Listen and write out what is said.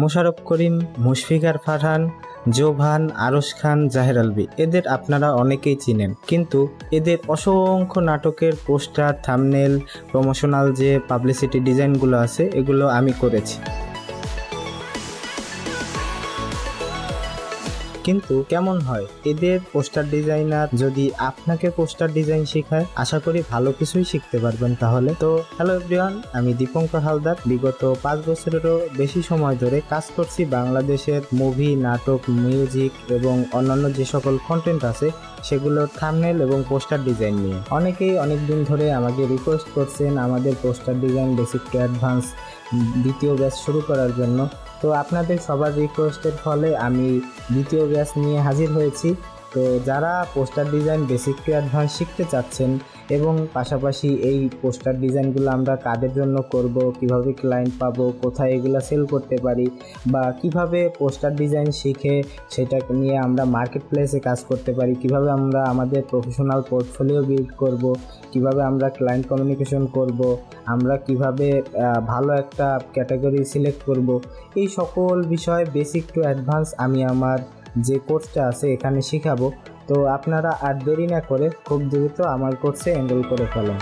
মোশাররফ করিম, মুশফিকার ফারহান, জোভান, আরশ খান, জাহের আলভী, এদের আপনারা অনেকেই চিনেন। কিন্তু এদের অসংখ্য নাটকের পোস্টার, থাম্বনেল, প্রমোশনাল যে পাবলিসিটি ডিজাইনগুলো আছে এগুলো আমি করেছি। কিন্তু কেমন হয় এদের পোস্টার ডিজাইনার যদি আপনাকে পোস্টার ডিজাইন শেখায়? আশা করি ভালো কিছুই শিখতে পারবেন তাহলে। তো হ্যালো এভরিওয়ান, আমি দীপঙ্কর হালদার। বিগত 5 বছরেরও বেশি সময় ধরে কাজ করছি বাংলাদেশের মুভি, নাটক, মিউজিক এবং অন্যান্য যে সকল কন্টেন্ট আছে সেগুলোর থাম্বনেল এবং পোস্টার ডিজাইন নিয়ে। অনেকেই অনেক দিন ধরে আমাকে রিকোয়েস্ট করছেন আমাদের poster design basic to advance দ্বিতীয় ব্যাচ শুরু করার জন্য। তো আপনাদের সবার রিকোয়েস্টের ফলে আমি দ্বিতীয় ব্যাচ নিয়ে হাজির হয়েছি। তো যারা poster design basic to advance শিখতে চাচ্ছেন এবং পাশাপাশি এই পোস্টার ডিজাইনগুলো আমরা কাদের জন্য করব, কিভাবে ক্লায়েন্ট পাবো, কোথায় এগুলো সেল করতে পারি, বা কিভাবে পোস্টার ডিজাইন শিখে সেটা নিয়ে আমরা মার্কেট প্লেসে কাজ করতে পারি, কিভাবে আমরা আমাদের প্রফেশনাল পোর্টফোলিও বিল্ড করব, কিভাবে আমরা ক্লায়েন্ট কমিউনিকেশন করব, আমরা কিভাবে ভালো একটা ক্যাটাগরি সিলেক্ট করব, এই সকল বিষয় বেসিক টু অ্যাডভান্স আমি আমার যে কোর্সটা আছে এখানে শেখাবো। তো আপনারা আর দেরি না করে খুব দ্রুত আমার কোর্সে এনরোল করে ফেলেন।